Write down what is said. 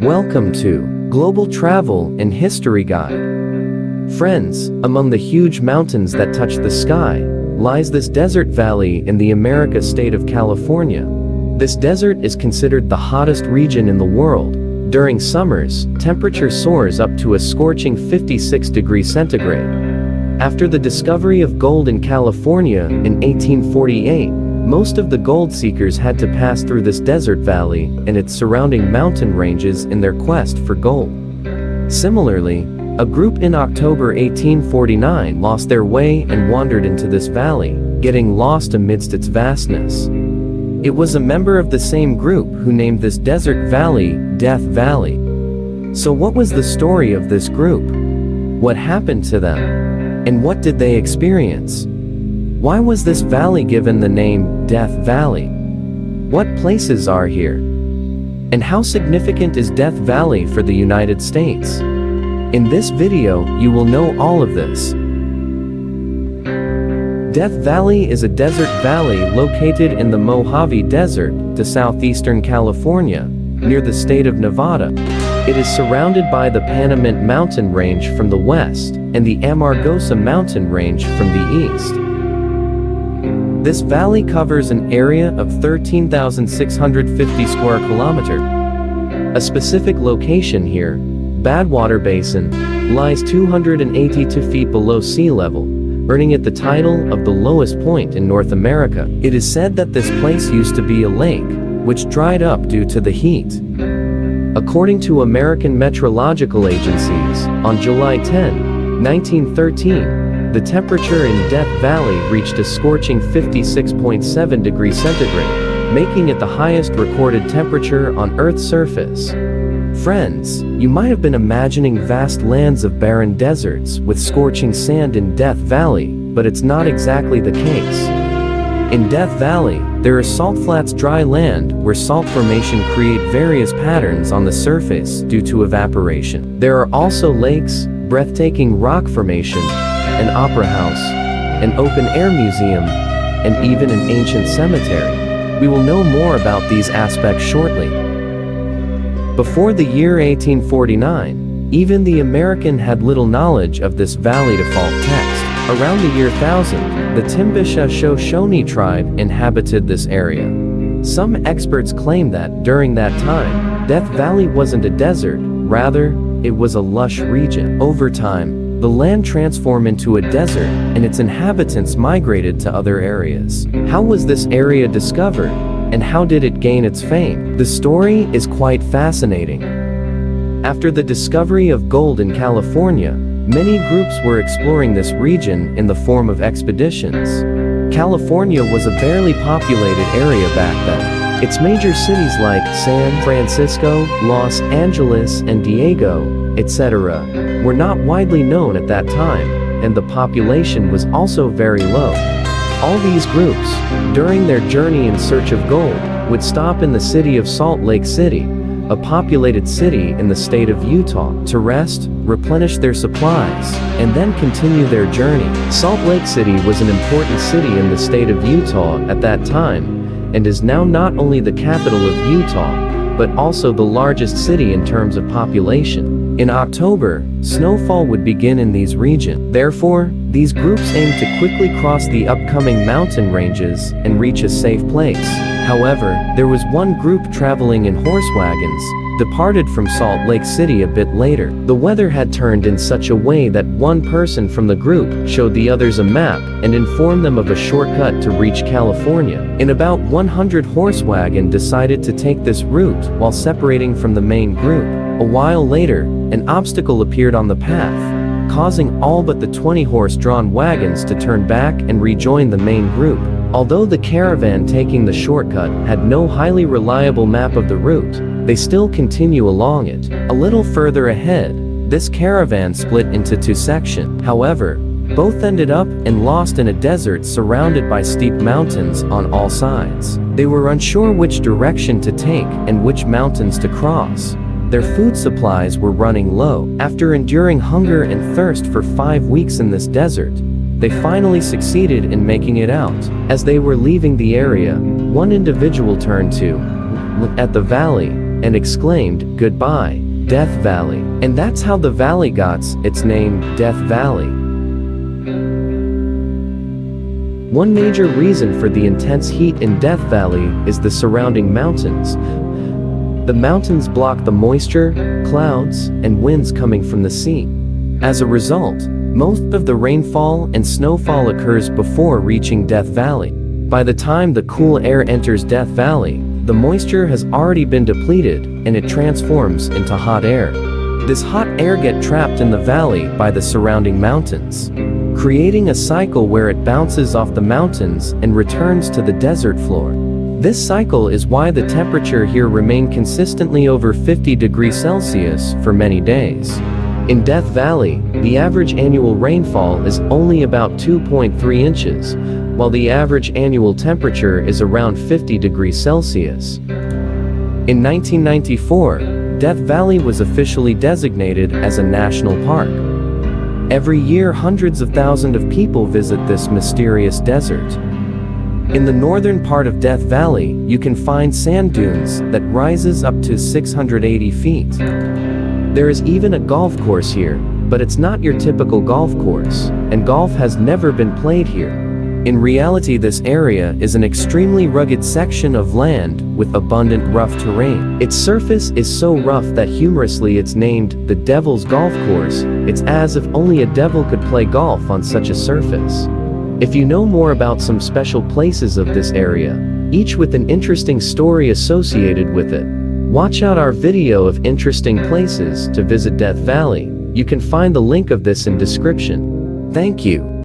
Welcome to Global Travel and History Guide. Friends, among the huge mountains that touch the sky, lies this desert valley in the American state of California. This desert is considered the hottest region in the world. During summers, temperature soars up to a scorching 56 degrees centigrade. After the discovery of gold in California in 1848, most of the gold seekers had to pass through this desert valley and its surrounding mountain ranges in their quest for gold. Similarly, a group in October 1849 lost their way and wandered into this valley, getting lost amidst its vastness. It was a member of the same group who named this desert valley Death Valley. So what was the story of this group? What happened to them? And what did they experience? Why was this valley given the name Death Valley? What places are here? And how significant is Death Valley for the United States? In this video, you will know all of this. Death Valley is a desert valley located in the Mojave Desert to southeastern California, near the state of Nevada. It is surrounded by the Panamint mountain range from the west and the Amargosa mountain range from the east. This valley covers an area of 13,650 square kilometers. A specific location here, Badwater Basin, lies 282 feet below sea level, earning it the title of the lowest point in North America. It is said that this place used to be a lake, which dried up due to the heat. According to American metrological agencies, on July 10, 1913, the temperature in Death Valley reached a scorching 56.7 degrees centigrade, making it the highest recorded temperature on Earth's surface. Friends, you might have been imagining vast lands of barren deserts with scorching sand in Death Valley, but it's not exactly the case. In Death Valley, there are salt flats, dry land, where salt formation create various patterns on the surface due to evaporation. There are also lakes, breathtaking rock formation, an opera house, an open-air museum, and even an ancient cemetery. We will know more about these aspects shortly. Before the year 1849, even the American had little knowledge of this valley default text. Around the year 1000, the Shoshone tribe inhabited this area. Some experts claim that, during that time, Death Valley wasn't a desert, rather, it was a lush region. Over time, the land transformed into a desert, and its inhabitants migrated to other areas. How was this area discovered, and how did it gain its fame? The story is quite fascinating. After the discovery of gold in California, many groups were exploring this region in the form of expeditions. California was a barely populated area back then. Its major cities like San Francisco, Los Angeles, and Diego, etc., were not widely known at that time, and the population was also very low. All these groups, during their journey in search of gold, would stop in the city of Salt Lake City, a populated city in the state of Utah, to rest, replenish their supplies, and then continue their journey. Salt Lake City was an important city in the state of Utah at that time, and is now not only the capital of Utah, but also the largest city in terms of population. In October, snowfall would begin in these regions. Therefore, these groups aimed to quickly cross the upcoming mountain ranges and reach a safe place. However, there was one group traveling in horse wagons, departed from Salt Lake City a bit later. The weather had turned in such a way that one person from the group showed the others a map and informed them of a shortcut to reach California. In about 100 horse wagon decided to take this route while separating from the main group. A while later, an obstacle appeared on the path, causing all but the 20 horse-drawn wagons to turn back and rejoin the main group. Although the caravan taking the shortcut had no highly reliable map of the route, they still continue along it. A little further ahead, this caravan split into two sections. However, both ended up and lost in a desert surrounded by steep mountains on all sides. They were unsure which direction to take and which mountains to cross. Their food supplies were running low. After enduring hunger and thirst for 5 weeks in this desert, they finally succeeded in making it out. As they were leaving the area, one individual turned to look at the valley and exclaimed, "Goodbye, Death Valley." And that's how the valley got its name, Death Valley. One major reason for the intense heat in Death Valley is the surrounding mountains. The mountains block the moisture, clouds, and winds coming from the sea. As a result, most of the rainfall and snowfall occurs before reaching Death Valley. By the time the cool air enters Death Valley, the moisture has already been depleted and it transforms into hot air. This hot air gets trapped in the valley by the surrounding mountains, creating a cycle where it bounces off the mountains and returns to the desert floor. This cycle is why the temperature here remains consistently over 50 degrees Celsius for many days. In Death Valley, the average annual rainfall is only about 2.3 inches, while the average annual temperature is around 50 degrees Celsius. In 1994, Death Valley was officially designated as a national park. Every year, hundreds of thousands of people visit this mysterious desert. In the northern part of Death Valley, you can find sand dunes that rises up to 680 feet. There is even a golf course here, but it's not your typical golf course, and golf has never been played here. In reality, this area is an extremely rugged section of land with abundant rough terrain. Its surface is so rough that humorously it's named the Devil's Golf Course. It's as if only a devil could play golf on such a surface. If you know more about some special places of this area, each with an interesting story associated with it, watch out our video of interesting places to visit Death Valley. You can find the link of this in description. Thank you.